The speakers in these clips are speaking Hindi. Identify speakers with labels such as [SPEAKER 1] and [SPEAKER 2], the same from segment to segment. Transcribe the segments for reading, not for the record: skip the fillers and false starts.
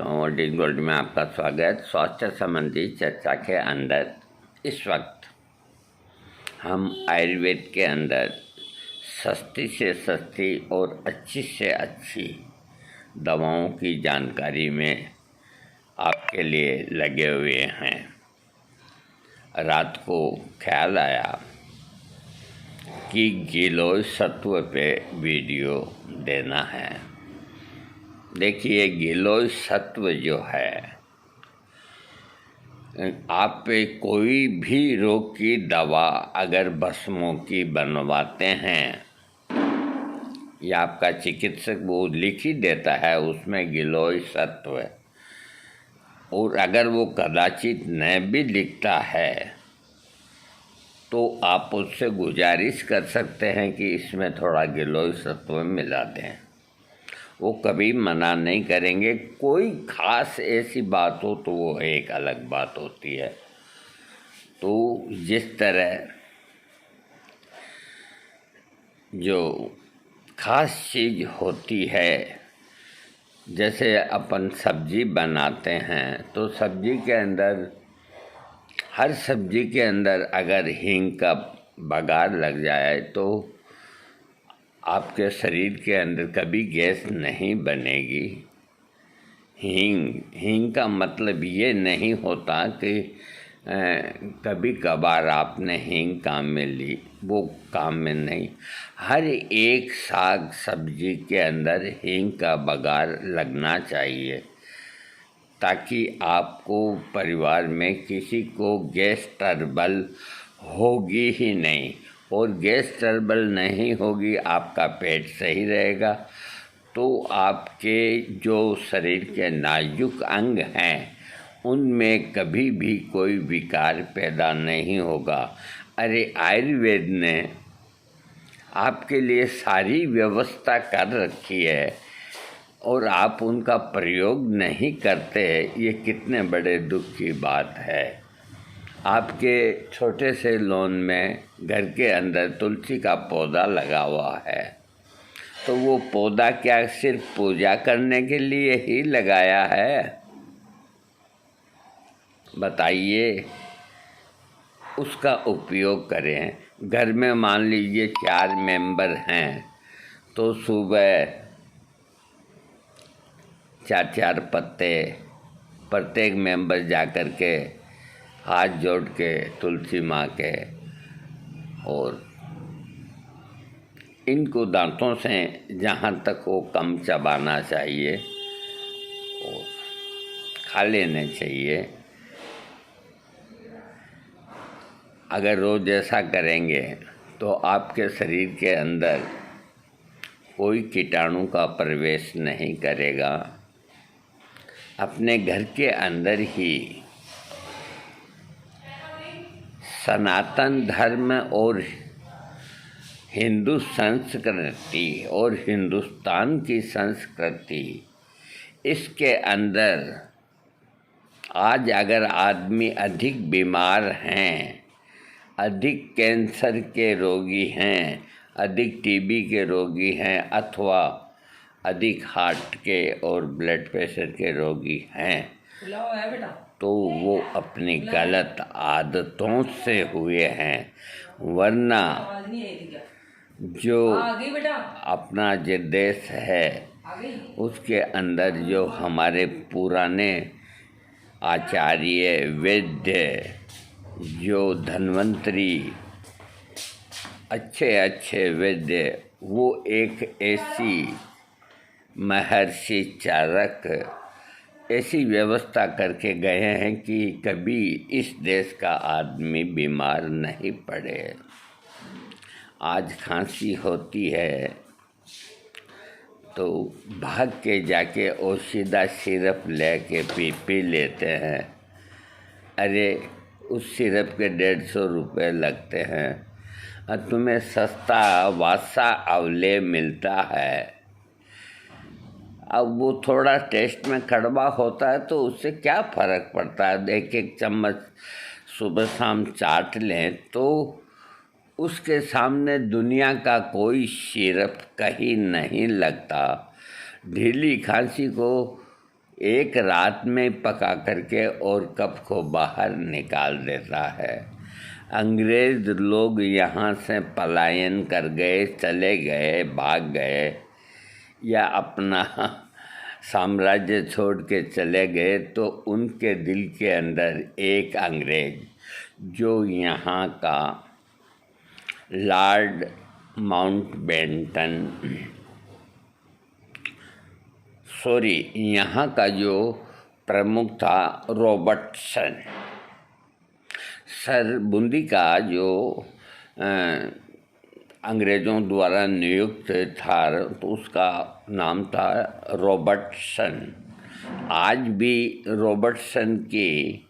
[SPEAKER 1] दोस्तों, वर्ल्ड गोल्ड में आपका स्वागत। स्वास्थ्य संबंधी चर्चा के अंदर इस वक्त हम आयुर्वेद के अंदर सस्ती से सस्ती और अच्छी से अच्छी दवाओं की जानकारी में आपके लिए लगे हुए हैं। रात को ख्याल आया कि गिलोय सत्व पे वीडियो देना है। देखिए, गिलोय सत्व जो है, आप कोई भी रोग की दवा अगर भस्मों की बनवाते हैं या आपका चिकित्सक वो लिख ही देता है, उसमें गिलोय सत्व है, और अगर वो कदाचित न भी लिखता है तो आप उससे गुजारिश कर सकते हैं कि इसमें थोड़ा गिलोय सत्व मिला दें। वो कभी मना नहीं करेंगे। कोई ख़ास ऐसी बात हो तो वो एक अलग बात होती है। तो जिस तरह जो ख़ास चीज़ होती है, जैसे अपन सब्ज़ी बनाते हैं तो सब्ज़ी के अंदर, हर सब्ज़ी के अंदर अगर हींग का बघार लग जाए तो आपके शरीर के अंदर कभी गैस नहीं बनेगी। हींग का मतलब ये नहीं होता कि कभी कभार आपने हींग काम में ली, वो काम में नहीं। हर एक साग सब्जी के अंदर हींग का बघार लगना चाहिए, ताकि आपको परिवार में किसी को गैस ट्रबल होगी ही नहीं, और गैस ट्रबल नहीं होगी, आपका पेट सही रहेगा, तो आपके जो शरीर के नाजुक अंग हैं उनमें कभी भी कोई विकार पैदा नहीं होगा। अरे, आयुर्वेद ने आपके लिए सारी व्यवस्था कर रखी है और आप उनका प्रयोग नहीं करते, ये कितने बड़े दुख की बात है। आपके छोटे से लॉन में घर के अंदर तुलसी का पौधा लगा हुआ है, तो वो पौधा क्या सिर्फ पूजा करने के लिए ही लगाया है? बताइए, उसका उपयोग करें। घर में मान लीजिए 4 मेंबर हैं, तो सुबह 4-4 पत्ते प्रत्येक मेंबर जा कर के हाथ जोड़ के तुलसी माँ के, और इनको दांतों से जहाँ तक वो कम चबाना चाहिए और खा लेने चाहिए। अगर रोज़ ऐसा करेंगे तो आपके शरीर के अंदर कोई कीटाणु का प्रवेश नहीं करेगा। अपने घर के अंदर ही सनातन धर्म और हिंदू संस्कृति और हिंदुस्तान की संस्कृति, इसके अंदर आज अगर आदमी अधिक बीमार हैं, अधिक कैंसर के रोगी हैं, अधिक टीबी के रोगी हैं, अथवा अधिक हार्ट के और ब्लड प्रेशर के रोगी हैं, तो वो अपनी गलत आदतों से हुए हैं। वरना जो अपना जो देश है उसके अंदर जो हमारे पुराने आचार्य वैद्य, जो धन्वंतरी अच्छे वैद्य, वो एक ऐसी महर्षि चाणक्य ऐसी व्यवस्था करके गए हैं कि कभी इस देश का आदमी बीमार नहीं पड़े। आज खांसी होती है तो भाग के जाके ओशिदा सिरप लेके पी लेते हैं। अरे, उस सिरप के 150 रुपये लगते हैं और तुम्हें सस्ता वासा अवले मिलता है। अब वो थोड़ा टेस्ट में कड़वा होता है तो उससे क्या फ़र्क पड़ता है। 1-1 चम्मच सुबह शाम चाट लें तो उसके सामने दुनिया का कोई सिरप कहीं नहीं लगता। ढीली खांसी को एक रात में पका करके और कफ को बाहर निकाल देता है। अंग्रेज़ लोग यहाँ से पलायन कर गए, चले गए, भाग गए या अपना साम्राज्य छोड़ के चले गए, तो उनके दिल के अंदर एक अंग्रेज़ जो यहाँ का लॉर्ड माउंटबेटन, यहाँ का जो प्रमुख था रॉबर्टसन, सर बूंदी का जो अंग्रेज़ों द्वारा नियुक्त था, तो उसका नाम था रॉबर्टसन। आज भी रॉबर्टसन की,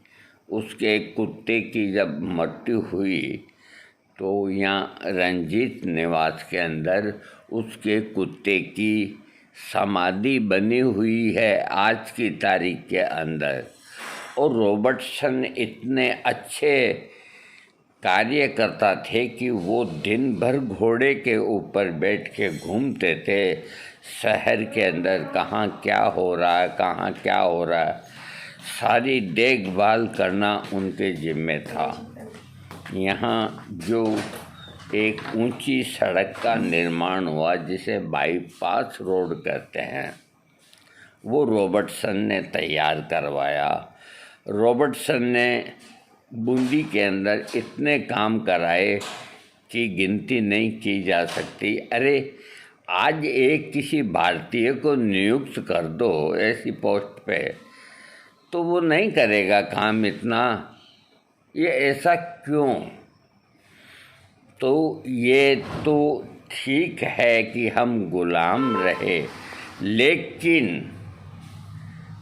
[SPEAKER 1] उसके कुत्ते की जब मृत्यु हुई तो यहाँ रंजीत निवास के अंदर उसके कुत्ते की समाधि बनी हुई है आज की तारीख के अंदर। और रॉबर्टसन इतने अच्छे कार्यकर्ता थे कि वो दिन भर घोड़े के ऊपर बैठ के घूमते थे शहर के अंदर, कहाँ क्या हो रहा है, कहाँ क्या हो रहा है, सारी देखभाल करना उनके जिम्मे था। यहाँ जो एक ऊंची सड़क का निर्माण हुआ जिसे बाईपास रोड कहते हैं, वो रॉबर्टसन ने तैयार करवाया। रॉबर्टसन ने बूंदी के अंदर इतने काम कराए कि गिनती नहीं की जा सकती। अरे आज एक किसी भारतीय को नियुक्त कर दो ऐसी पोस्ट पे, तो वो नहीं करेगा काम इतना। ये ऐसा क्यों? तो ये तो ठीक है कि हम गुलाम रहे, लेकिन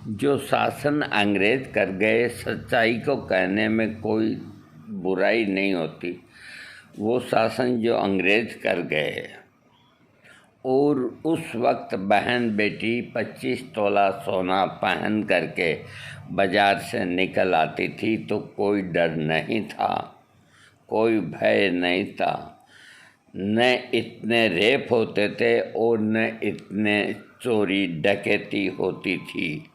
[SPEAKER 1] जो शासन अंग्रेज कर गए, सच्चाई को कहने में कोई बुराई नहीं होती। वो शासन जो अंग्रेज कर गए, और उस वक्त बहन बेटी 25 तोला सोना पहन करके बाज़ार से निकल आती थी, तो कोई डर नहीं था, कोई भय नहीं था। न इतने रेप होते थे और न इतने चोरी डकैती होती थी।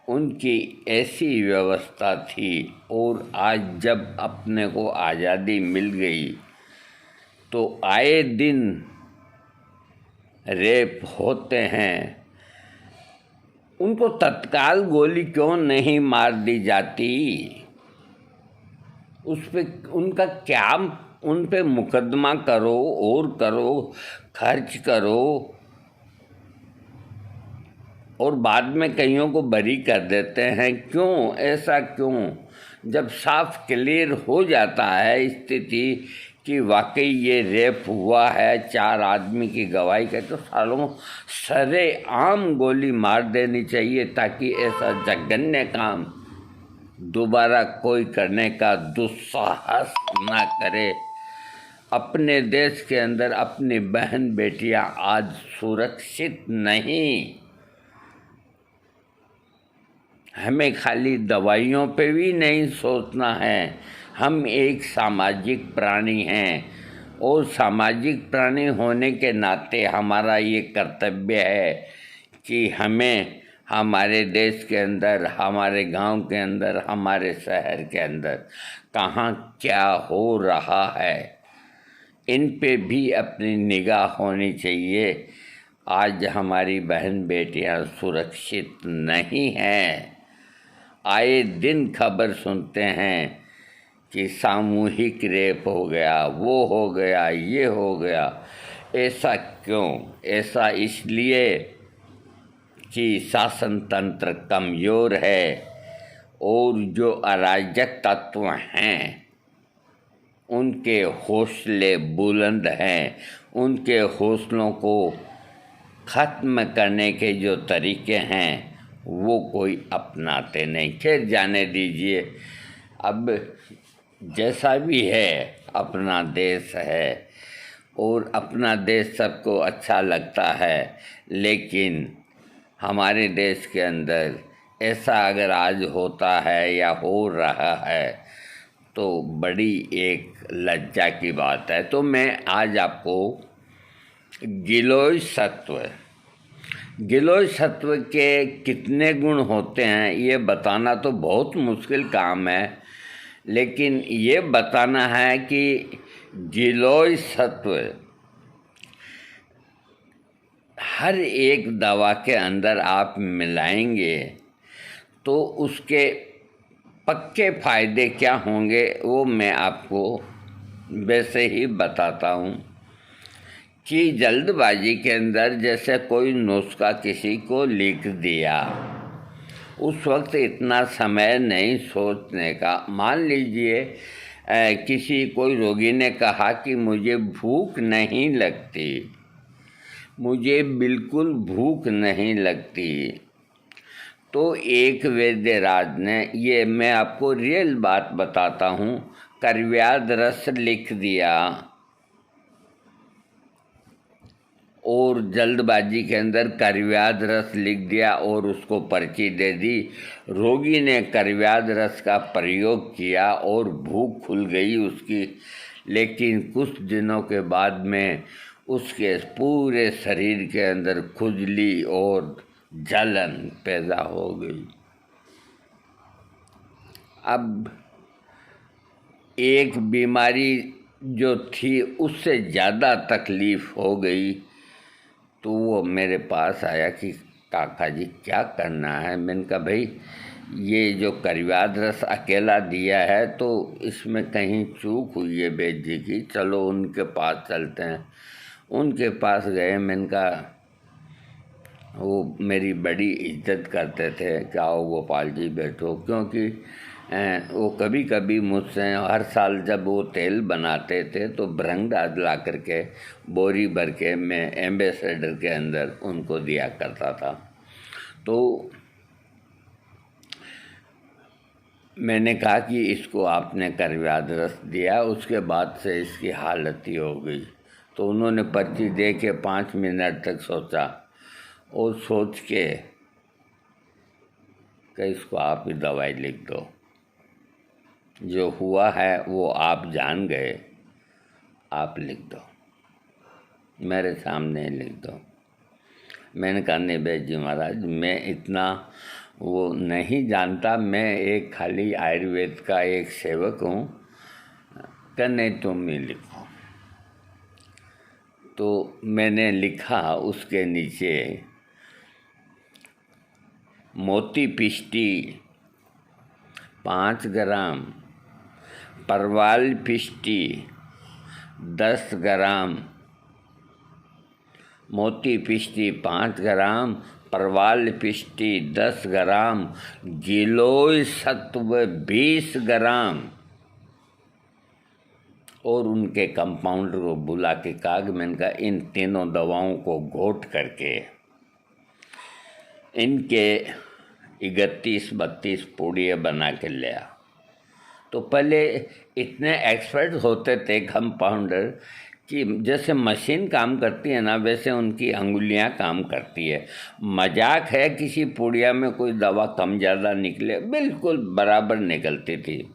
[SPEAKER 1] उनकी ऐसी व्यवस्था थी। और आज जब अपने को आज़ादी मिल गई तो आए दिन रेप होते हैं। उनको तत्काल गोली क्यों नहीं मार दी जाती? उस पे उनका क्या, उन पे मुकदमा करो और करो, खर्च करो, और बाद में कईयों को बरी कर देते हैं। क्यों? ऐसा क्यों? जब साफ क्लियर हो जाता है स्थिति कि वाकई ये रेप हुआ है, 4 आदमी की गवाही का, तो सालों सरेआम गोली मार देनी चाहिए, ताकि ऐसा जघन्य काम दोबारा कोई करने का दुस्साहस ना करे। अपने देश के अंदर अपनी बहन बेटियां आज सुरक्षित नहीं। हमें खाली दवाइयों पे भी नहीं सोचना है। हम एक सामाजिक प्राणी हैं, और सामाजिक प्राणी होने के नाते हमारा ये कर्तव्य है कि हमें हमारे देश के अंदर, हमारे गांव के अंदर, हमारे शहर के अंदर कहाँ क्या हो रहा है, इन पे भी अपनी निगाह होनी चाहिए। आज हमारी बहन बेटियां सुरक्षित नहीं हैं। आए दिन खबर सुनते हैं कि सामूहिक रेप हो गया, वो हो गया, ये हो गया। ऐसा क्यों? ऐसा इसलिए कि शासन तंत्र कमज़ोर है, और जो अराजक तत्व हैं उनके हौसले बुलंद हैं। उनके हौसलों को ख़त्म करने के जो तरीके हैं वो कोई अपनाते नहीं। खैर जाने दीजिए, अब जैसा भी है अपना देश है, और अपना देश सबको अच्छा लगता है। लेकिन हमारे देश के अंदर ऐसा अगर आज होता है या हो रहा है तो बड़ी एक लज्जा की बात है। तो मैं आज आपको गिलोय सत्व गिलोय सत्व के कितने गुण होते हैं ये बताना तो बहुत मुश्किल काम है, लेकिन ये बताना है कि गिलोय सत्व हर एक दवा के अंदर आप मिलाएंगे तो उसके पक्के फ़ायदे क्या होंगे वो मैं आपको वैसे ही बताता हूँ कि जल्दबाजी के अंदर जैसे कोई नुस्खा किसी को लिख दिया, उस वक्त इतना समय नहीं सोचने का। मान लीजिए किसी कोई रोगी ने कहा कि मुझे भूख नहीं लगती, मुझे बिल्कुल भूख नहीं लगती, तो एक वैद्यराज ने, ये मैं आपको रियल बात बताता हूँ, करव्याद रस लिख दिया और जल्दबाजी के अंदर करव्याद रस लिख दिया और उसको पर्ची दे दी। रोगी ने करव्याद रस का प्रयोग किया और भूख खुल गई उसकी, लेकिन कुछ दिनों के बाद में उसके पूरे शरीर के अंदर खुजली और जलन पैदा हो गई। अब एक बीमारी जो थी उससे ज़्यादा तकलीफ़ हो गई, तो वो मेरे पास आया कि काका जी क्या करना है। मैंने कहा भाई ये जो करव्याद रस अकेला दिया है तो इसमें कहीं चूक हुई है वैद्य जी की, चलो उनके पास चलते हैं। उनके पास गए। मैंने कहा, वो मेरी बड़ी इज्जत करते थे कि आओ गोपाल जी बैठो, क्योंकि वो कभी कभी मुझसे हर साल जब वो तेल बनाते थे तो भ्रंगराज ला करके बोरी भर के मैं एम्बेसडर के अंदर उनको दिया करता था। तो मैंने कहा कि इसको आपने करव्याद रस दिया, उसके बाद से इसकी हालत ही हो गई। तो उन्होंने पर्ची दे के 5 मिनट तक सोचा और सोच के कि इसको आप ही दवाई लिख दो, जो हुआ है वो आप जान गए, आप लिख दो, मेरे सामने लिख दो। मैंने कहा नहीं वैद्य जी महाराज, मैं इतना वो नहीं जानता, मैं एक खाली आयुर्वेद का एक सेवक हूँ, कि नहीं तुम ही लिखो। तो मैंने लिखा उसके नीचे मोती पिष्टी 5 ग्राम, परवाल पिष्टी 10 ग्राम, मोती पिष्टी 5 ग्राम, परवाल पिष्टी 10 ग्राम, गिलोय सत्व 20 ग्राम। और उनके कंपाउंडर को बुला के कहा कि मैंने कहा इन तीनों दवाओं को घोट करके इनके 31-32 पूड़ियाँ बना के ले आ। तो पहले इतने एक्सपर्ट होते थे कंपाउंडर कि जैसे मशीन काम करती है ना, वैसे उनकी अंगुलियां काम करती है। मजाक है किसी पुड़िया में कोई दवा कम ज़्यादा निकले, बिल्कुल बराबर निकलती थी।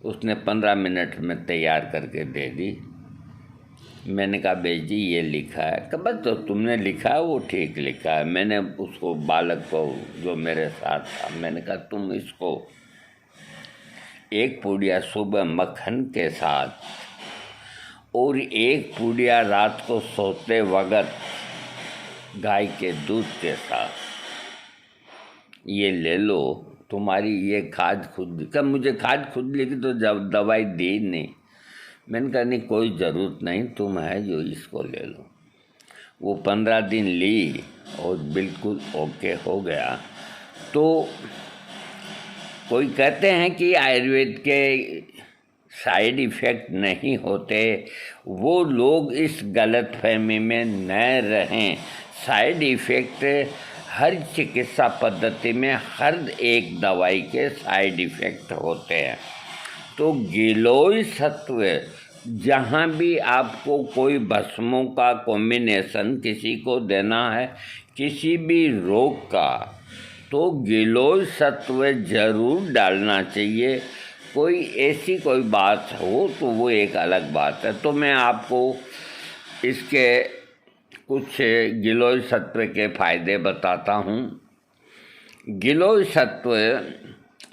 [SPEAKER 1] उसने 15 मिनट में तैयार करके दे दी। मैंने कहा बेजी जी ये लिखा है, कि बस तो तुमने लिखा है वो ठीक लिखा है। मैंने उसको बालक को जो मेरे साथ था, मैंने कहा तुम इसको 1 पूड़िया सुबह मक्खन के साथ और 1 पूड़िया रात को सोते वक्त गाय के दूध के साथ ये ले लो, तुम्हारी ये खाद खुद। कब मुझे खाद खुद लिखी तो जब दवाई दी नहीं। मैंने कहा नहीं कोई ज़रूरत नहीं, तुम है जो इसको ले लो। वो 15 दिन ली और बिल्कुल ओके हो गया। तो कोई कहते हैं कि आयुर्वेद के साइड इफ़ेक्ट नहीं होते, वो लोग इस गलतफहमी में न रहें। साइड इफ़ेक्ट हर चिकित्सा पद्धति में हर एक दवाई के साइड इफ़ेक्ट होते हैं। तो गिलोय सत्व जहाँ भी आपको कोई भस्मों का कॉम्बिनेशन किसी को देना है किसी भी रोग का, तो गिलोय सत्व ज़रूर डालना चाहिए। कोई ऐसी कोई बात हो तो वो एक अलग बात है। तो मैं आपको इसके कुछ गिलोय सत्व के फायदे बताता हूँ। गिलोय सत्व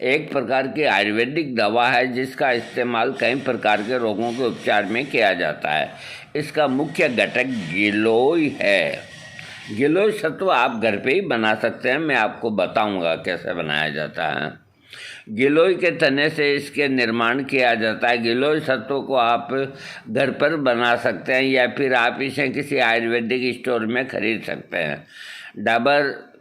[SPEAKER 1] एक प्रकार की आयुर्वेदिक दवा है जिसका इस्तेमाल कई प्रकार के रोगों के उपचार में किया जाता है। इसका मुख्य घटक गिलोय है। गिलोय सत्व आप घर पे ही बना सकते हैं, मैं आपको बताऊंगा कैसे बनाया जाता है। गिलोय के तने से इसके निर्माण किया जाता है। गिलोय सत्व को आप घर पर बना सकते हैं या फिर आप इसे किसी आयुर्वेदिक स्टोर में खरीद सकते हैं। डाबर,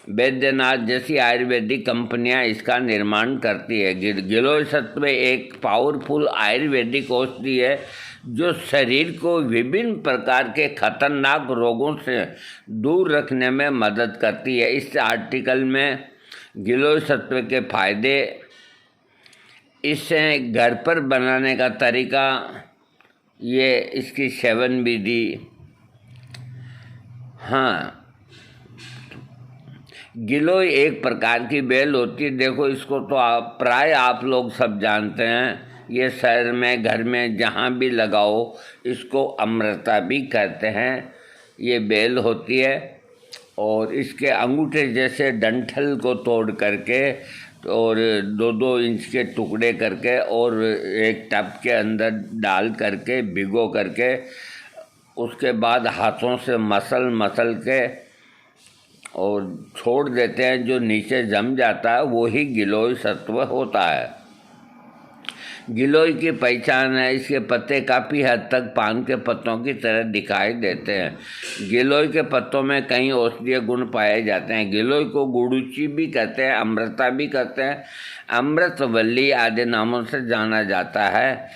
[SPEAKER 1] बैद्यनाथ जैसी आयुर्वेदिक कंपनियां इसका निर्माण करती है। गिलोय सत्व एक पावरफुल आयुर्वेदिक औषधि है जो शरीर को विभिन्न प्रकार के खतरनाक रोगों से दूर रखने में मदद करती है। इस आर्टिकल में गिलोय सत्व के फायदे, इसे घर पर बनाने का तरीका, ये इसकी सेवन विधि। हाँ, गिलोय एक प्रकार की बेल होती है। देखो, इसको तो प्राय आप लोग सब जानते हैं। ये शहर में, घर में जहाँ भी लगाओ, इसको अमृता भी कहते हैं। ये बेल होती है और इसके अंगूठे जैसे डंठल को तोड़ करके और 2-2 इंच के टुकड़े करके और एक टब के अंदर डाल करके भिगो करके उसके बाद हाथों से मसल के और छोड़ देते हैं। जो नीचे जम जाता है वही गिलोय सत्व होता है। गिलोय की पहचान है, इसके पत्ते काफ़ी हद तक पान के पत्तों की तरह दिखाई देते हैं। गिलोय के पत्तों में कई औषधीय गुण पाए जाते हैं। गिलोय को गुड़ूची भी कहते हैं, अमृता भी कहते हैं, अमृतवल्ली आदि नामों से जाना जाता है।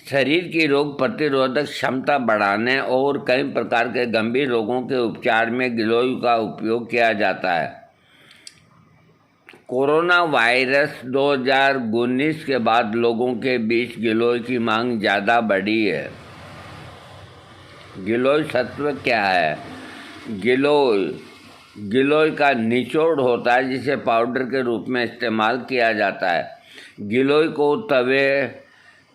[SPEAKER 1] शरीर की रोग प्रतिरोधक क्षमता बढ़ाने और कई प्रकार के गंभीर रोगों के उपचार में गिलोय का उपयोग किया जाता है। कोरोना वायरस 2019 के बाद लोगों के बीच गिलोय की मांग ज़्यादा बढ़ी है। गिलोय सत्व क्या है? गिलोय का निचोड़ होता है जिसे पाउडर के रूप में इस्तेमाल किया जाता है। गिलोय को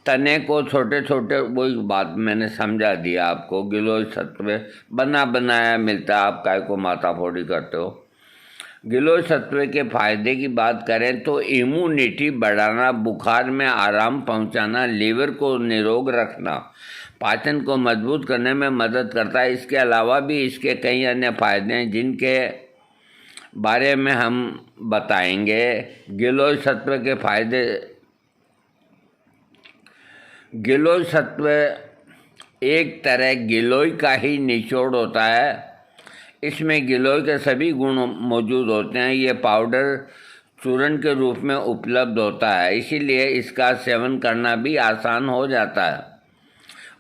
[SPEAKER 1] तने को छोटे छोटे, वही बात मैंने समझा दिया आपको। गिलोय सत्व बना बनाया मिलता है, आप काय को माथाफोड़ी करते हो। गिलोय सत्व के फायदे की बात करें तो इम्यूनिटी बढ़ाना, बुखार में आराम पहुंचाना, लीवर को निरोग रखना, पाचन को मजबूत करने में मदद करता है। इसके अलावा भी इसके कई अन्य फायदे हैं जिनके बारे में हम बताएंगे। गिलोय सत्व के फायदे। गिलोय सत्व एक तरह गिलोय का ही निचोड़ होता है। इसमें गिलोय के सभी गुण मौजूद होते हैं। ये पाउडर चूर्ण के रूप में उपलब्ध होता है, इसीलिए इसका सेवन करना भी आसान हो जाता है।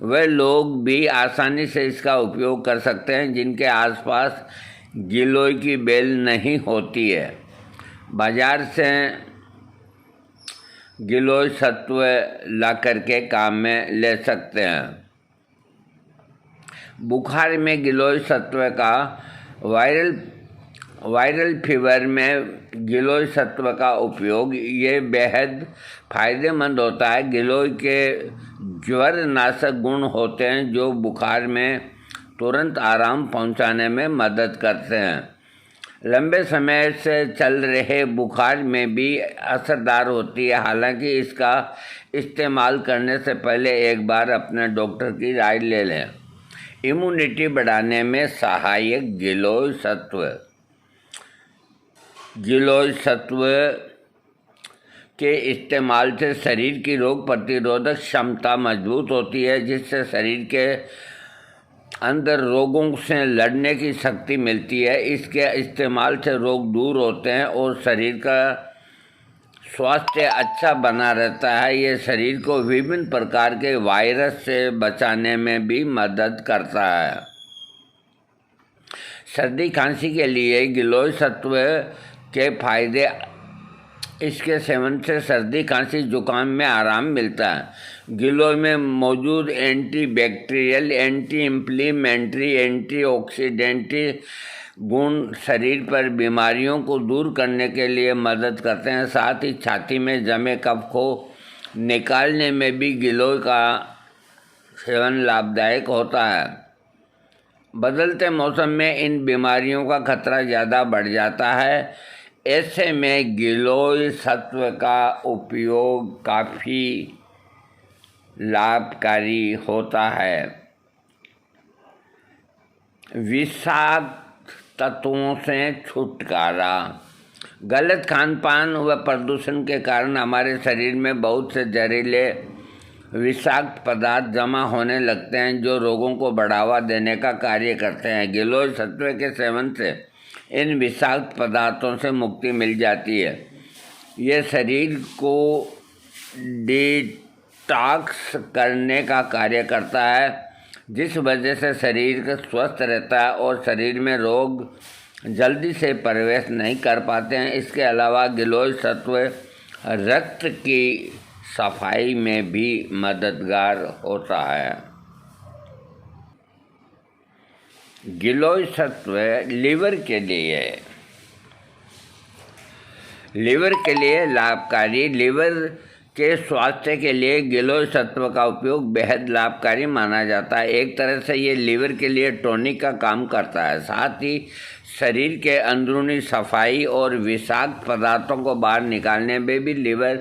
[SPEAKER 1] वह लोग भी आसानी से इसका उपयोग कर सकते हैं जिनके आसपास गिलोय की बेल नहीं होती है। बाजार से गिलोय सत्व ला करके काम में ले सकते हैं। बुखार में गिलोय सत्व का, वायरल फीवर में गिलोय सत्व का उपयोग ये बेहद फायदेमंद होता है। गिलोय के ज्वर नाशक गुण होते हैं जो बुखार में तुरंत आराम पहुंचाने में मदद करते हैं। लंबे समय से चल रहे बुखार में भी असरदार होती है। हालांकि इसका इस्तेमाल करने से पहले एक बार अपने डॉक्टर की राय ले लें। इम्यूनिटी बढ़ाने में सहायक गिलोय सत्व के इस्तेमाल से शरीर की रोग प्रतिरोधक क्षमता मजबूत होती है, जिससे शरीर के अंदर रोगों से लड़ने की शक्ति मिलती है। इसके इस्तेमाल से रोग दूर होते हैं और शरीर का स्वास्थ्य अच्छा बना रहता है। ये शरीर को विभिन्न प्रकार के वायरस से बचाने में भी मदद करता है। सर्दी खांसी के लिए गिलोय सत्व के फायदे। इसके सेवन से सर्दी खांसी जुकाम में आराम मिलता है। गिलोय में मौजूद एंटीबैक्टीरियल, एंटी इन्फ्लेमेटरी, एंटीऑक्सीडेंट गुण शरीर पर बीमारियों को दूर करने के लिए मदद करते हैं। साथ ही छाती में जमे कफ को निकालने में भी गिलोय का सेवन लाभदायक होता है। बदलते मौसम में इन बीमारियों का खतरा ज़्यादा बढ़ जाता है। ऐसे में गिलोय सत्व का उपयोग काफ़ी लाभकारी होता है। विषाक्त तत्वों से छुटकारा। गलत खान पान व प्रदूषण के कारण हमारे शरीर में बहुत से जहरीले विषाक्त पदार्थ जमा होने लगते हैं जो रोगों को बढ़ावा देने का कार्य करते हैं। गिलोय सत्व के सेवन से इन विषाक्त पदार्थों से मुक्ति मिल जाती है। ये शरीर को डिटॉक्स करने का कार्य करता है, जिस वजह से शरीर स्वस्थ रहता है और शरीर में रोग जल्दी से प्रवेश नहीं कर पाते हैं। इसके अलावा गिलोय सत्व रक्त की सफाई में भी मददगार होता है। गिलोय सत्व लीवर के लिए लाभकारी। लीवर के स्वास्थ्य के लिए गिलोय सत्व का उपयोग बेहद लाभकारी माना जाता है। एक तरह से ये लीवर के लिए टॉनिक का काम करता है, साथ ही शरीर के अंदरूनी सफाई और विषाक्त पदार्थों को बाहर निकालने में भी लीवर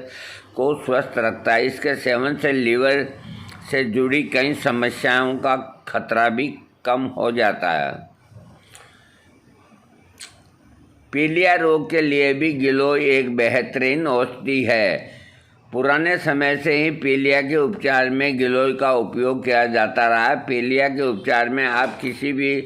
[SPEAKER 1] को स्वस्थ रखता है। इसके सेवन से लीवर से जुड़ी कई समस्याओं का खतरा भी कम हो जाता है। पीलिया रोग के लिए भी गिलोय एक बेहतरीन औषधि है। पुराने समय से ही पीलिया के उपचार में गिलोय का उपयोग किया जाता रहा है। पीलिया के उपचार में आप किसी भी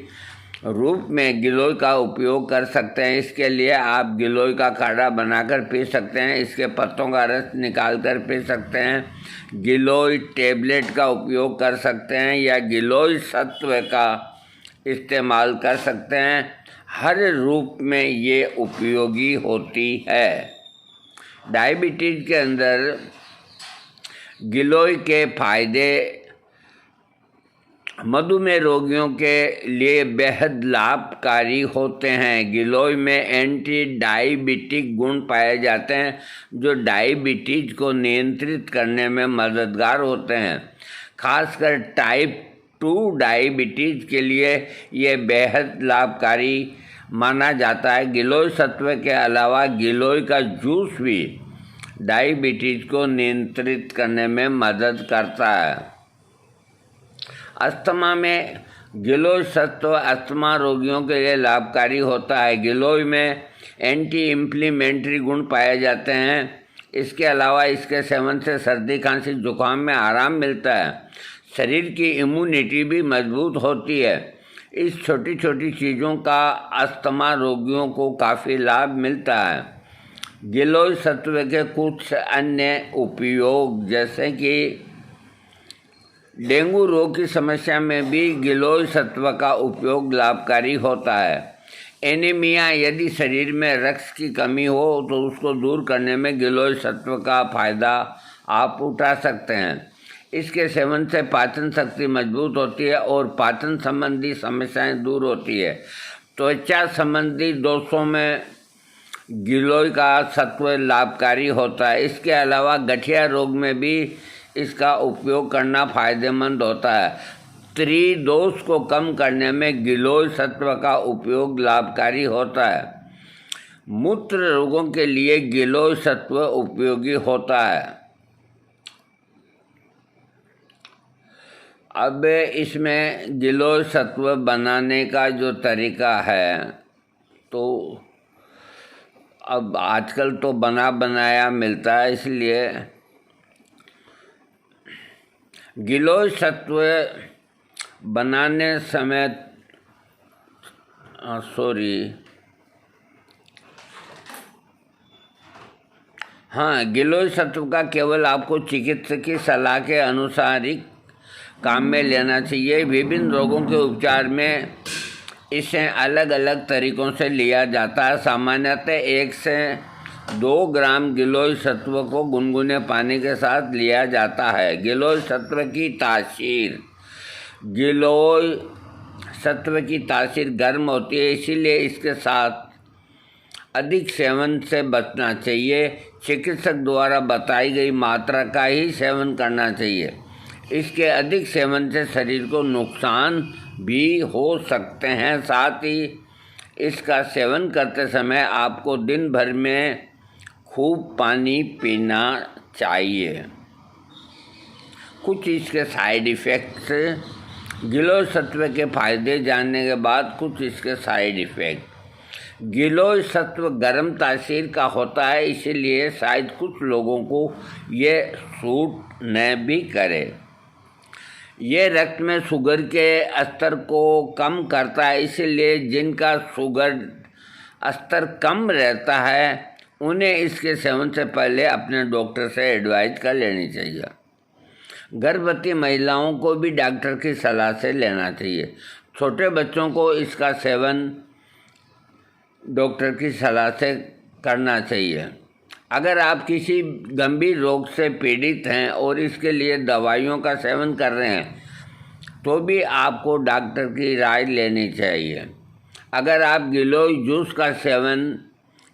[SPEAKER 1] रूप में गिलोय का उपयोग कर सकते हैं। इसके लिए आप गिलोय का काढ़ा बनाकर पी सकते हैं, इसके पत्तों का रस निकालकर पी सकते हैं, गिलोय टैबलेट का उपयोग कर सकते हैं या गिलोय सत्व का इस्तेमाल कर सकते हैं। हर रूप में ये उपयोगी होती है। डायबिटीज़ के अंदर गिलोय के फायदे मधुमेह रोगियों के लिए बेहद लाभकारी होते हैं। गिलोय में एंटी डायबिटिक गुण पाए जाते हैं जो डायबिटीज को नियंत्रित करने में मददगार होते हैं। खासकर टाइप 2 डायबिटीज के लिए ये बेहद लाभकारी माना जाता है। गिलोय सत्व के अलावा गिलोय का जूस भी डायबिटीज को नियंत्रित करने में मदद करता है। अस्थमा में गिलोय सत्व अस्थमा रोगियों के लिए लाभकारी होता है। गिलोय में एंटी इन्फ्लेमेटरी गुण पाए जाते हैं। इसके अलावा इसके सेवन से सर्दी खांसी जुकाम में आराम मिलता है। शरीर की इम्यूनिटी भी मजबूत होती है। इस छोटी छोटी चीज़ों का अस्थमा रोगियों को काफ़ी लाभ मिलता है। गिलोय सत्व के कुछ अन्य उपयोग जैसे कि डेंगू रोग की समस्या में भी गिलोय सत्व का उपयोग लाभकारी होता है। एनीमिया, यदि शरीर में रक्त की कमी हो तो उसको दूर करने में गिलोय सत्व का फायदा आप उठा सकते हैं। इसके सेवन से पाचन शक्ति मजबूत होती है और पाचन संबंधी समस्याएं दूर होती है। त्वचा संबंधी दोषों में गिलोय का सत्व लाभकारी होता है। इसके अलावा गठिया रोग में भी इसका उपयोग करना फायदेमंद होता है। त्रिदोष को कम करने में गिलोय सत्व का उपयोग लाभकारी होता है। मूत्र रोगों के लिए गिलोय सत्व उपयोगी होता है। अब इसमें गिलोय सत्व बनाने का जो तरीका है, तो अब आजकल तो बना बनाया मिलता है, इसलिए गिलोय सत्व बनाने समय गिलोय सत्व का केवल आपको चिकित्सक की सलाह के अनुसार ही काम में लेना चाहिए। विभिन्न रोगों के उपचार में इसे अलग अलग तरीकों से लिया जाता है। सामान्यतः 1 से 2 ग्राम गिलोय सत्व को गुनगुने पानी के साथ लिया जाता है। गिलोय सत्व की तासीर, गिलोय सत्व की तासीर गर्म होती है, इसीलिए इसके साथ अधिक सेवन से बचना चाहिए। चिकित्सक द्वारा बताई गई मात्रा का ही सेवन करना चाहिए। इसके अधिक सेवन से शरीर को नुकसान भी हो सकते हैं। साथ ही इसका सेवन करते समय आपको दिन भर में खूब पानी पीना चाहिए। कुछ इसके साइड इफ़ेक्ट्स, गिलोय सत्व के फायदे जानने के बाद कुछ इसके साइड इफ़ेक्ट। गिलोय सत्व गर्म तासीर का होता है, इसीलिए शायद कुछ लोगों को ये सूट न भी करे। ये रक्त में शुगर के स्तर को कम करता है, इसीलिए जिनका शुगर स्तर कम रहता है उन्हें इसके सेवन से पहले अपने डॉक्टर से एडवाइस कर लेनी चाहिए। गर्भवती महिलाओं को भी डॉक्टर की सलाह से लेना चाहिए। छोटे बच्चों को इसका सेवन डॉक्टर की सलाह से करना चाहिए। अगर आप किसी गंभीर रोग से पीड़ित हैं और इसके लिए दवाइयों का सेवन कर रहे हैं तो भी आपको डॉक्टर की राय लेनी चाहिए। अगर आप गिलोय जूस का सेवन,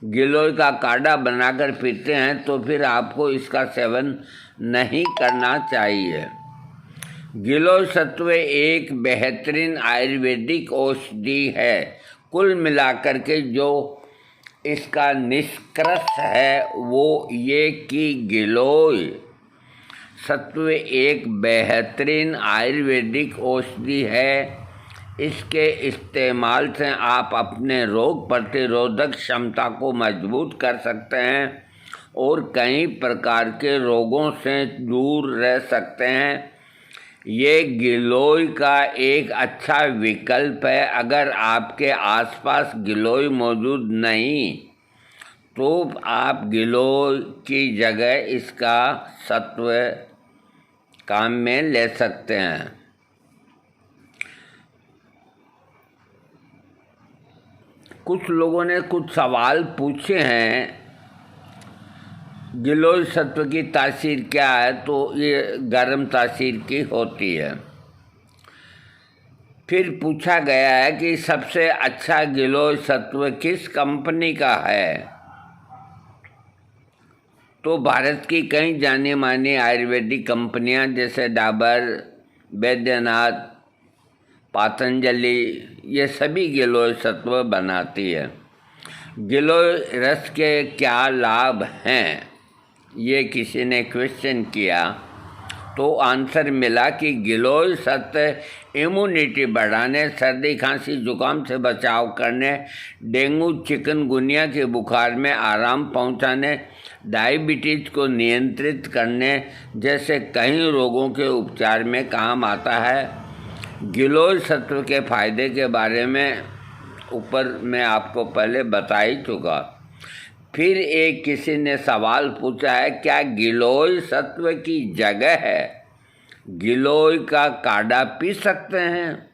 [SPEAKER 1] गिलोय का काढ़ा बनाकर पीते हैं तो फिर आपको इसका सेवन नहीं करना चाहिए। गिलोय सत्व एक बेहतरीन आयुर्वेदिक औषधि है। कुल मिलाकर के जो इसका निष्कर्ष है वो ये कि गिलोय सत्व एक बेहतरीन आयुर्वेदिक औषधि है। इसके इस्तेमाल से आप अपने रोग प्रतिरोधक क्षमता को मजबूत कर सकते हैं और कई प्रकार के रोगों से दूर रह सकते हैं। ये गिलोय का एक अच्छा विकल्प है। अगर आपके आसपास गिलोय मौजूद नहीं तो आप गिलोय की जगह इसका सत्व काम में ले सकते हैं। कुछ लोगों ने कुछ सवाल पूछे हैं, गिलोय सत्व की तासीर क्या है, तो ये गर्म तासीर की होती है। फिर पूछा गया है कि सबसे अच्छा गिलोय सत्व किस कंपनी का है, तो भारत की कई जानी मानी आयुर्वेदिक कंपनियां जैसे डाबर, बैद्यनाथ, पतंजलि, ये सभी गिलोय सत्व बनाती है। गिलोय रस के क्या लाभ हैं, ये किसी ने क्वेश्चन किया तो आंसर मिला कि गिलोय सत्व इम्यूनिटी बढ़ाने, सर्दी खांसी जुकाम से बचाव करने, डेंगू चिकनगुनिया के बुखार में आराम पहुंचाने, डायबिटीज को नियंत्रित करने जैसे कई रोगों के उपचार में काम आता है। गिलोय सत्व के फायदे के बारे में ऊपर मैं आपको पहले बता ही चुका। फिर एक किसी ने सवाल पूछा है, क्या गिलोय सत्व की जगह है गिलोय का काढ़ा पी सकते हैं?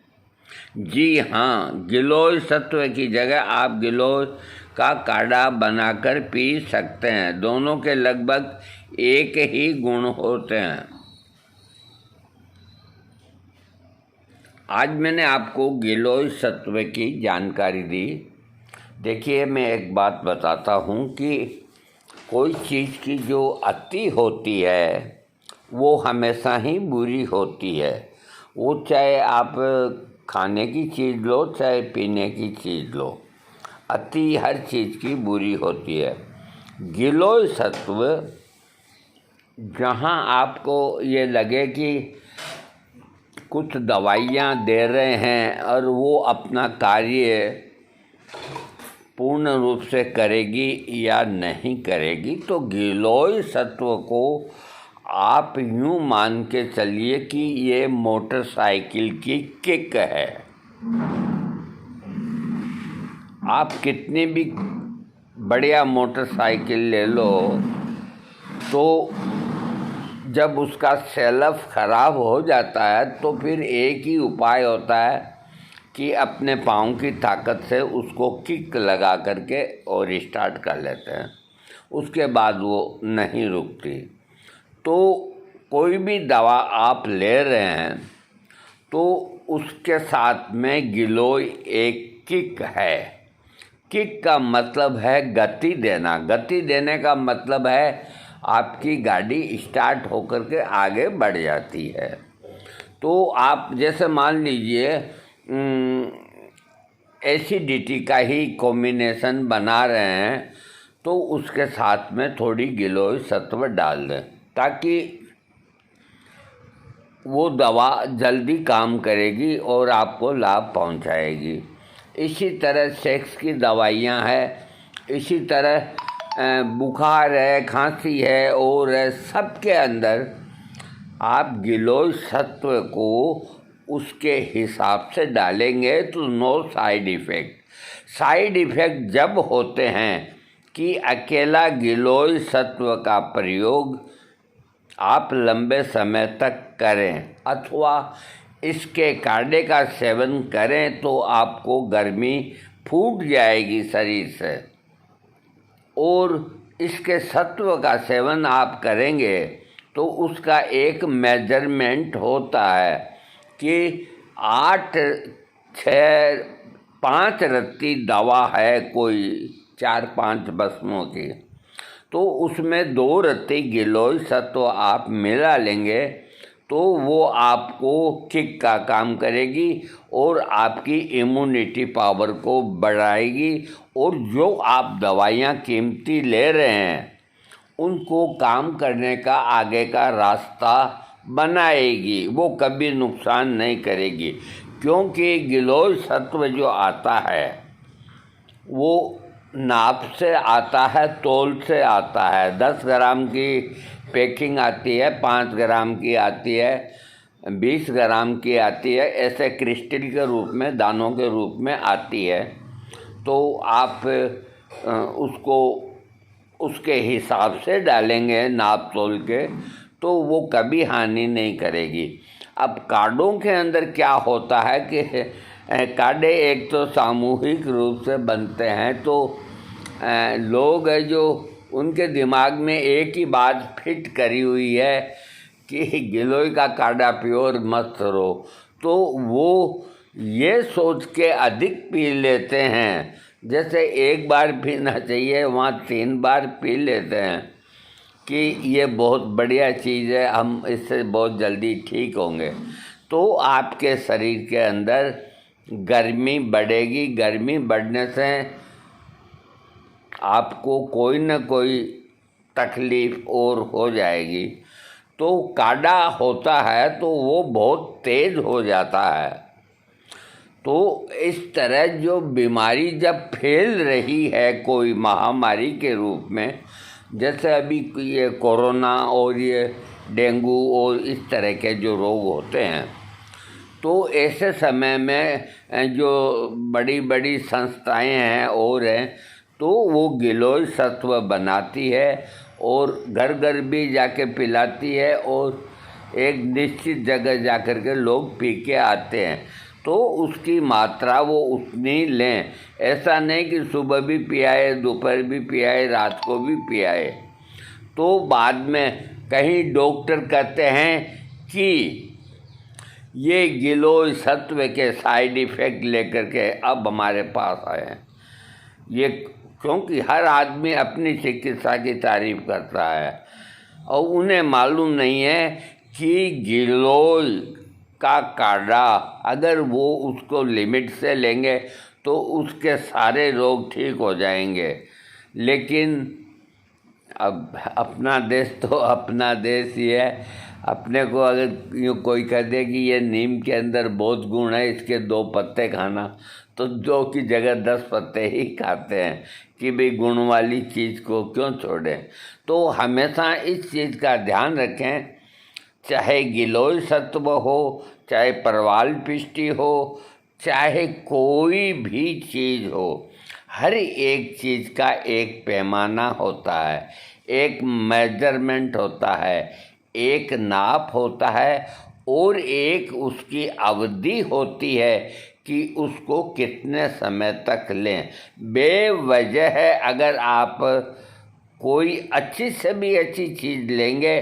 [SPEAKER 1] जी हाँ, गिलोय सत्व की जगह आप गिलोय का काढ़ा बनाकर पी सकते हैं। दोनों के लगभग एक ही गुण होते हैं। आज मैंने आपको गिलोय सत्व की जानकारी दी। देखिए, मैं एक बात बताता हूँ कि कोई चीज़ की जो अति होती है वो हमेशा ही बुरी होती है। वो चाहे आप खाने की चीज़ लो चाहे पीने की चीज़ लो, अति हर चीज़ की बुरी होती है। गिलोय सत्व जहाँ आपको ये लगे कि कुछ दवाइयाँ दे रहे हैं और वो अपना कार्य पूर्ण रूप से करेगी या नहीं करेगी, तो गिलोय सत्व को आप यूँ मान के चलिए कि ये मोटरसाइकिल की किक है। आप कितनी भी बढ़िया मोटरसाइकिल ले लो तो जब उसका सेल्फ खराब हो जाता है तो फिर एक ही उपाय होता है कि अपने पाँव की ताकत से उसको किक लगा करके और स्टार्ट कर लेते हैं, उसके बाद वो नहीं रुकती। तो कोई भी दवा आप ले रहे हैं तो उसके साथ में गिलोय एक किक है। किक का मतलब है गति देना। गति देने का मतलब है आपकी गाड़ी स्टार्ट होकर के आगे बढ़ जाती है। तो आप जैसे मान लीजिए एसिडिटी का ही कॉम्बिनेशन बना रहे हैं, तो उसके साथ में थोड़ी गिलोय सत्व डाल दें ताकि वो दवा जल्दी काम करेगी और आपको लाभ पहुंचाएगी। इसी तरह सेक्स की दवाइयां हैं, इसी तरह बुखार है, खांसी है और सबके अंदर आप गिलोय सत्व को उसके हिसाब से डालेंगे तो no side effect. Side effect जब होते हैं कि अकेला गिलोय सत्व का प्रयोग आप लंबे समय तक करें अथवा इसके काढ़े का सेवन करें तो आपको गर्मी फूट जाएगी शरीर से, और इसके सत्व का सेवन आप करेंगे तो उसका एक मेजरमेंट होता है कि 8, 6, 5 रत्ती दवा है कोई 4-5 भस्मों की, तो उसमें 2 रत्ती गिलोय सत्व आप मिला लेंगे तो वो आपको किक का काम करेगी और आपकी इम्यूनिटी पावर को बढ़ाएगी, और जो आप दवाइयाँ कीमती ले रहे हैं उनको काम करने का आगे का रास्ता बनाएगी, वो कभी नुकसान नहीं करेगी। क्योंकि गिलोय सत्व जो आता है वो नाप से आता है, तौल से आता है। 10 ग्राम की पैकिंग आती है, 5 ग्राम की आती है, 20 ग्राम की आती है, ऐसे क्रिस्टल के रूप में, दानों के रूप में आती है। तो आप उसको उसके हिसाब से डालेंगे नाप तोल के तो वो कभी हानि नहीं करेगी। अब कार्डों के अंदर क्या होता है कि कार्डे एक तो सामूहिक रूप से बनते हैं, तो लोग हैं जो उनके दिमाग में एक ही बात फिट करी हुई है कि गिलोय का काढ़ा प्योर मस्त रहो, तो वो ये सोच के अधिक पी लेते हैं। जैसे एक बार पीना चाहिए वहाँ 3 बार पी लेते हैं कि ये बहुत बढ़िया चीज़ है, हम इससे बहुत जल्दी ठीक होंगे। तो आपके शरीर के अंदर गर्मी बढ़ेगी, गर्मी बढ़ने से आपको कोई न कोई तकलीफ़ और हो जाएगी। तो काढ़ा होता है तो वो बहुत तेज़ हो जाता है। तो इस तरह जो बीमारी जब फैल रही है कोई महामारी के रूप में, जैसे अभी ये कोरोना और ये डेंगू और इस तरह के जो रोग होते हैं, तो ऐसे समय में जो बड़ी बड़ी संस्थाएं हैं और हैं, तो वो गिलोय सत्व बनाती है और घर घर भी जाके पिलाती है और एक निश्चित जगह जाकर के लोग पी के आते हैं। तो उसकी मात्रा वो उतनी लें, ऐसा नहीं कि सुबह भी पियाए, दोपहर भी पियाए, रात को भी पियाए। तो बाद में कहीं डॉक्टर कहते हैं कि ये गिलोय सत्व के साइड इफ़ेक्ट लेकर के अब हमारे पास आए हैं। ये क्योंकि हर आदमी अपनी चिकित्सा की तारीफ करता है और उन्हें मालूम नहीं है कि गिलोय का काढ़ा अगर वो उसको लिमिट से लेंगे तो उसके सारे रोग ठीक हो जाएंगे। लेकिन अब अपना देश तो अपना देश ही है। अपने को अगर यूँ कोई कह दे कि ये नीम के अंदर बहुत गुण है, इसके 2 पत्ते खाना, तो 2 की जगह 10 पत्ते ही खाते हैं कि भाई गुण वाली चीज़ को क्यों छोड़ें। तो हमेशा इस चीज़ का ध्यान रखें, चाहे गिलोय सत्व हो, चाहे परवाल पिष्टी हो, चाहे कोई भी चीज़ हो, हर एक चीज़ का एक पैमाना होता है, एक मेजरमेंट होता है, एक नाप होता है और एक उसकी अवधि होती है कि उसको कितने समय तक लें। बेवजह अगर आप कोई अच्छी से भी अच्छी चीज़ लेंगे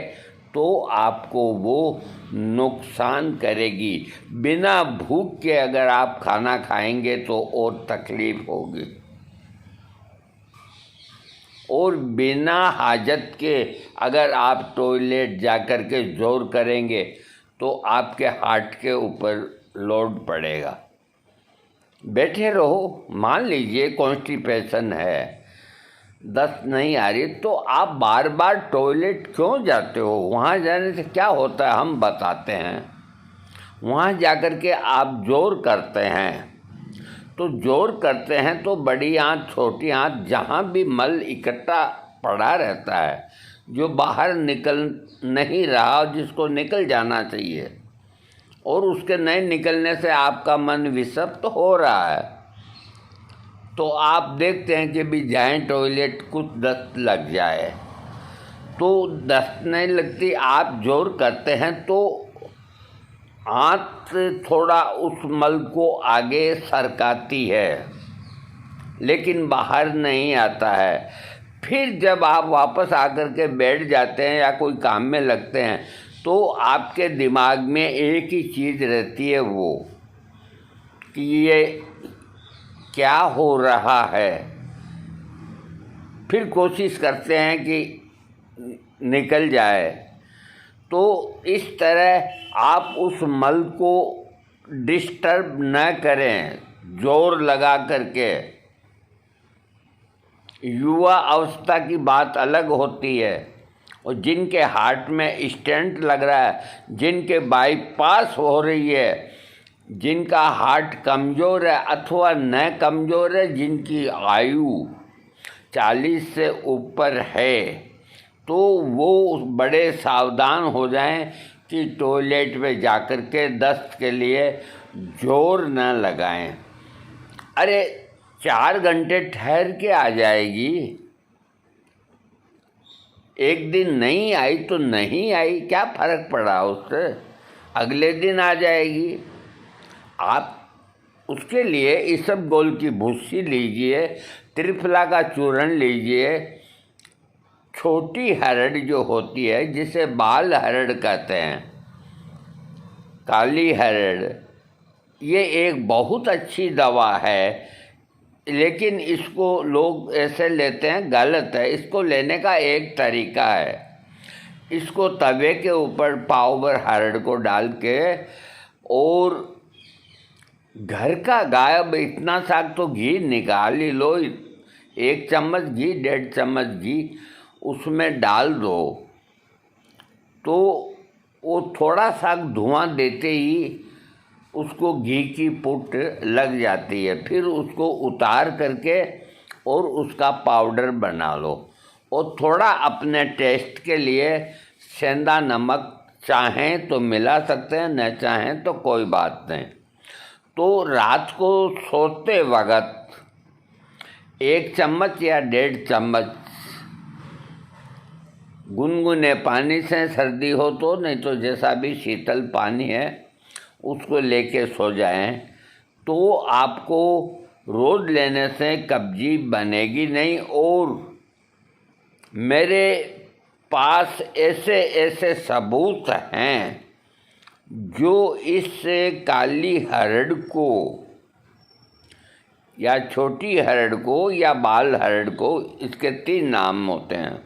[SPEAKER 1] तो आपको वो नुकसान करेगी। बिना भूख के अगर आप खाना खाएंगे तो और तकलीफ़ होगी, और बिना हाजत के अगर आप टॉयलेट जा कर के जोर करेंगे तो आपके हार्ट के ऊपर लोड पड़ेगा। बैठे रहो, मान लीजिए कॉन्स्टिपेशन है, दस्त नहीं आ रही, तो आप बार बार टॉयलेट क्यों जाते हो? वहाँ जाने से क्या होता है हम बताते हैं। वहाँ जाकर के आप जोर करते हैं, तो जोर करते हैं तो बड़ी आंत छोटी आंत जहाँ भी मल इकट्ठा पड़ा रहता है, जो बाहर निकल नहीं रहा, जिसको निकल जाना चाहिए, और उसके नहीं निकलने से आपका मन विषिप्त हो रहा है, तो आप देखते हैं कि भी जाएं टॉयलेट, कुछ दस्त लग जाए, तो दस्त नहीं लगती, आप जोर करते हैं तो आंत थोड़ा उस मल को आगे सरकाती है, लेकिन बाहर नहीं आता है। फिर जब आप वापस आकर के बैठ जाते हैं या कोई काम में लगते हैं, तो आपके दिमाग में एक ही चीज़ रहती है, वो कि ये क्या हो रहा है। फिर कोशिश करते हैं कि निकल जाए। तो इस तरह आप उस मल को डिस्टर्ब न करें जोर लगा करके। युवा अवस्था की बात अलग होती है, और जिनके हार्ट में स्टेंट लग रहा है, जिनके बाईपास हो रही है, जिनका हार्ट कमज़ोर है अथवा न कमज़ोर है, जिनकी आयु 40 से ऊपर है, तो वो बड़े सावधान हो जाएं कि टॉयलेट में जाकर के दस्त के लिए जोर न लगाएं। अरे 4 घंटे ठहर के आ जाएगी, एक दिन नहीं आई तो नहीं आई, क्या फ़र्क पड़ा उससे, अगले दिन आ जाएगी। आप उसके लिए इसबगोल की भूसी लीजिए, त्रिफला का चूर्ण लीजिए, छोटी हरड़ जो होती है जिसे बाल हरड़ कहते हैं, काली हरड़, ये एक बहुत अच्छी दवा है, लेकिन इसको लोग ऐसे लेते हैं, गलत है। इसको लेने का एक तरीका है, इसको तवे के ऊपर पाव भर हरड़ को डाल के, और घर का गायब इतना सा तो घी निकाल ही लो, 1 चम्मच घी, 1.5 चम्मच घी उसमें डाल दो, तो वो थोड़ा सा धुआं देते ही उसको घी की पुट लग जाती है। फिर उसको उतार करके और उसका पाउडर बना लो, और थोड़ा अपने टेस्ट के लिए सेंधा नमक चाहें तो मिला सकते हैं, न चाहें तो कोई बात नहीं। तो रात को सोते वक्त 1 चम्मच या 1.5 चम्मच गुनगुने पानी से, सर्दी हो तो, नहीं तो जैसा भी शीतल पानी है उसको लेके सो जाएं, तो आपको रोज़ लेने से कब्जी बनेगी नहीं। और मेरे पास ऐसे ऐसे सबूत हैं जो इस काली हरड़ को या छोटी हरड़ को या बाल हरड़ को, इसके 3 नाम होते हैं।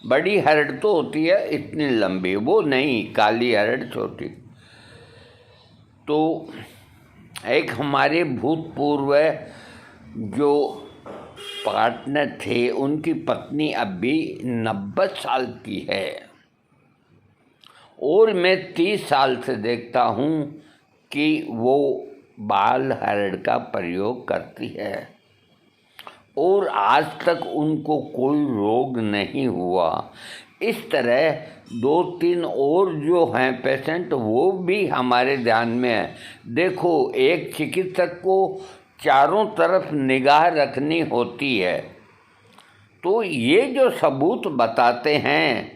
[SPEAKER 1] बड़ी हरड़ तो होती है इतनी लंबी, वो नहीं, काली हरड़ छोटी। तो एक हमारे भूतपूर्व जो पार्टनर थे, उनकी पत्नी अब भी 90 साल की है, और मैं 30 साल से देखता हूँ कि वो बाल हरड़ का प्रयोग करती है, और आज तक उनको कोई रोग नहीं हुआ। इस तरह 2-3 और जो हैं पेशेंट, वो भी हमारे ध्यान में है। देखो, एक चिकित्सक को चारों तरफ निगाह रखनी होती है। तो ये जो सबूत बताते हैं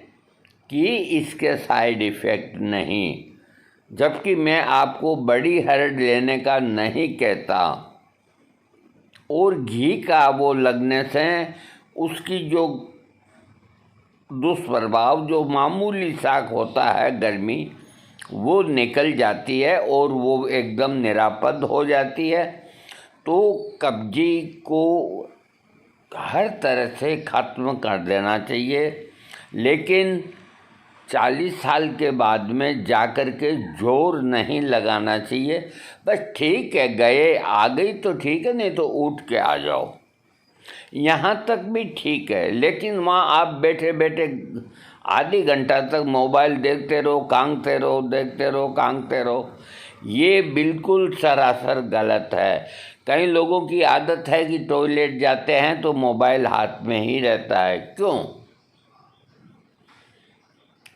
[SPEAKER 1] कि इसके साइड इफ़ेक्ट नहीं, जबकि मैं आपको बड़ी हरड़ लेने का नहीं कहता, और घी का वो लगने से उसकी जो दुष्प्रभाव, जो मामूली साख होता है गर्मी, वो निकल जाती है और वो एकदम निरापद हो जाती है। तो कब्जी को हर तरह से ख़त्म कर देना चाहिए, लेकिन 40 साल के बाद में जाकर के जोर नहीं लगाना चाहिए। बस ठीक है, गए आ गई तो ठीक है, नहीं तो उठ के आ जाओ, यहाँ तक भी ठीक है। लेकिन वहाँ आप बैठे बैठे आधी घंटा तक मोबाइल देखते रहो, कांगते रहो, देखते रहो, कांगते रहो, ये बिल्कुल सरासर गलत है। कई लोगों की आदत है कि टॉयलेट जाते हैं तो मोबाइल हाथ में ही रहता है, क्यों?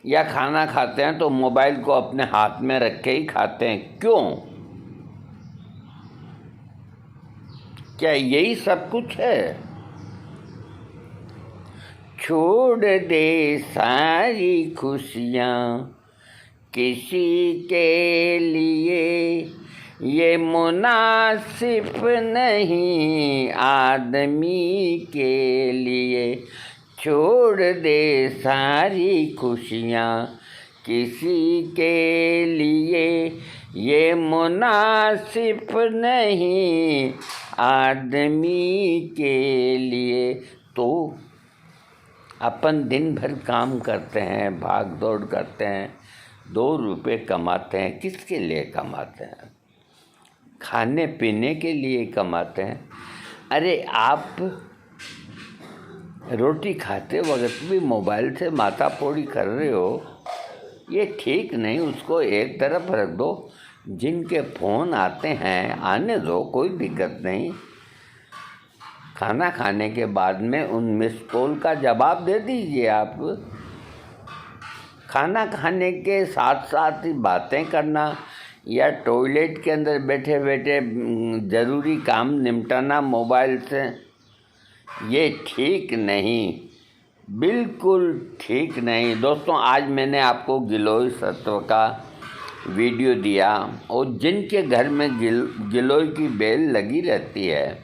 [SPEAKER 1] या खाना खाते हैं तो मोबाइल को अपने हाथ में रख के ही खाते हैं, क्यों? क्या यही सब कुछ है? छोड़ दे सारी खुशियाँ किसी के लिए, ये मुनासिब नहीं आदमी के लिए। छोड़ दे सारी खुशियाँ किसी के लिए, ये मुनासिब नहीं आदमी के लिए। तो अपन दिन भर काम करते हैं, भाग दौड़ करते हैं, 2 रुपये कमाते हैं, किसके लिए कमाते हैं? खाने पीने के लिए कमाते हैं। अरे आप रोटी खाते वक्त भी मोबाइल से माथापोड़ी कर रहे हो, ये ठीक नहीं, उसको एक तरफ रख दो। जिनके फ़ोन आते हैं आने दो, कोई दिक्कत नहीं। खाना खाने के बाद में उन मिस कॉल का जवाब दे दीजिए आप। खाना खाने के साथ साथ ही बातें करना या टॉयलेट के अंदर बैठे बैठे ज़रूरी काम निपटाना मोबाइल से, ये ठीक नहीं, बिल्कुल ठीक नहीं। दोस्तों, आज मैंने आपको गिलोय सत्व का वीडियो दिया, और जिनके घर में गिलोय की बेल लगी रहती है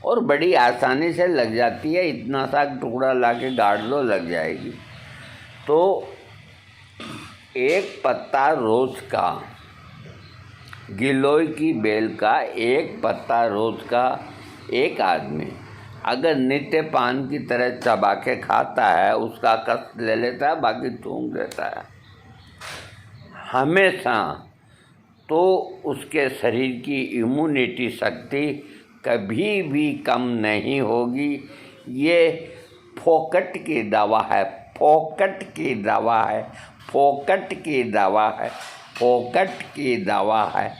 [SPEAKER 1] और बड़ी आसानी से लग जाती है, इतना सा टुकड़ा लाके गाड़ दो, लग जाएगी। तो एक पत्ता रोज़ का, गिलोय की बेल का एक पत्ता रोज़ का एक आदमी अगर नित्य पान की तरह चबा के खाता है, उसका कष्ट ले लेता है, बाकी थूक देता है हमेशा, तो उसके शरीर की इम्यूनिटी शक्ति कभी भी कम नहीं होगी। ये फोकट की दवा है, फोकट की दवा है, फोकट की दवा है, फोकट की दवा है।